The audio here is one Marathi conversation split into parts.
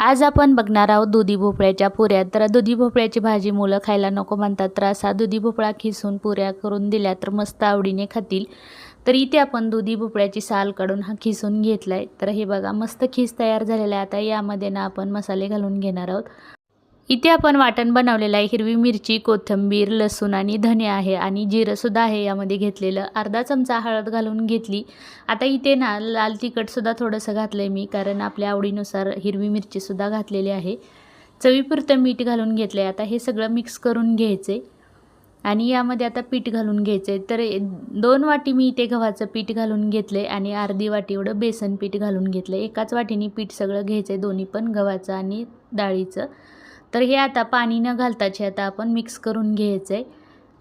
आज आपण बघणार आहोत दुधी भोपळ्याच्या पुऱ्या। तर दुधी भोपळ्याची भाजी मुलं खायला नको म्हणतात, तर असा दुधी भोपळा खिसून पुऱ्या करून दिल्या तर मस्त आवडीने खातील। तर इथे आपण दुधी भोपळ्याची साल काढून हा खिसून घेतलाय। तर हे बघा मस्त खिस तयार झालेला आहे। आता यामध्ये ना आपण मसाले घालून घेणार आहोत। इथे आपण वाटण बनवलेलं आहे। हिरवी मिरची, कोथिंबीर, लसूण आणि धने आहे आणि जिरं सुद्धा आहे यामध्ये घेतलेलं। अर्धा चमचा हळद घालून घेतली। आता इथे ना लाल तिखट सुद्धा थोडंसं घातलंय मी, कारण आपल्या आवडीनुसार हिरवी मिरची सुद्धा घातलेली आहे। चवीपुरतं मीठ घालून घेतलंय। आता हे सगळं मिक्स करून घ्यायचे आणि यामध्ये आता पीठ घालून घ्यायचे। तर 2 वाटी मी इथे गव्हाचं पीठ घालून घेतले आणि अर्धी वाटी एवढं बेसन पीठ घालून घेतलं। एकाच वाटीने पीठ सगळं घ्यायचं, दोन्ही पण गव्हाचं आणि डाळीचं। तर हे आता पाणी न घालताच आता आपण मिक्स करून घ्यायचं आहे।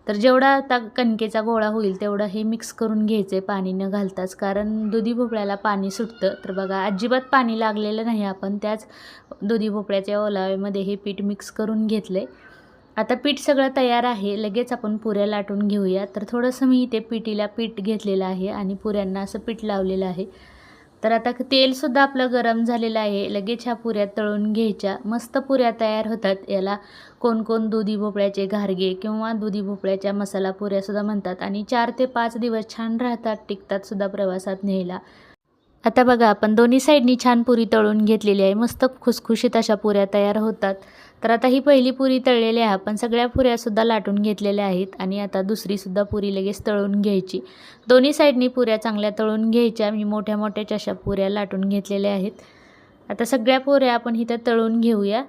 तर जेवढा आता कणकेचा गोळा होईल तेवढं हे मिक्स करून घ्यायचं आहे पाणी न घालताच, कारण दुधी भोपळ्याला पाणी सुटतं। तर बघा अजिबात पाणी लागलेलं नाही, आपण त्याच दुधी भोपळ्याच्या ओलाव्यामध्ये हे पीठ मिक्स करून घेतले। आता पीठ सगळं तयार आहे, लगेच आपण पुऱ्या लाटून घेऊया। तर थोडंसं मी इथे पिठीला पीठ घेतलेलं आहे आणि पुऱ्यांना असं पीठ लावलेलं आहे। तर आता तेलसुद्धा आपलं गरम झालेलं आहे, लगेच ह्या पुऱ्या तळून घ्यायच्या। मस्त पुऱ्या तयार होतात। याला कोण कोण दुधी भोपळ्याचे घारगे किंवा दुधी भोपळ्याच्या मसाला पुऱ्यासुद्धा म्हणतात आणि 4 ते 5 दिवस छान राहतात, टिकतात सुद्धा प्रवासात न्यायला। आता बघा आपण दोन्ही साईडनी छान पुरी तळून घेतलेली आहे, मस्त खुसखुशीत अशा पुऱ्या तयार होतात। तर आता ही पहिली पुरी तळलेली आहे, आपण सगळ्या पुऱ्यासुद्धा लाटून घेतलेल्या आहेत आणि आता दुसरीसुद्धा पुरी लगेच तळून घ्यायची। दोन्ही साईडनी पुऱ्या चांगल्या तळून घ्यायच्या। मी मोठ्या मोठ्या अशा पुऱ्या लाटून घेतलेल्या आहेत। आता सगळ्या पुऱ्या आपण इथं तळून घेऊया।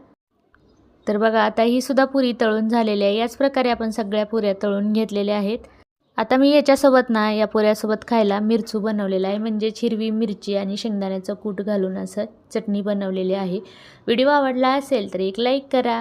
तर बघा आता ही सुद्धा पुरी तळून झालेली आहे। याच प्रकारे आपण सगळ्या पुऱ्या तळून घेतलेल्या आहेत। आता मी याच्यासोबत ना या पुऱ्यासोबत खायला मिरचू बनवलेला आहे, म्हणजे हिरवी मिरची आणि शेंगदाण्याचं कूट घालून असं चटणी बनवलेली आहे। व्हिडिओ आवडला असेल तर एक लाईक करा।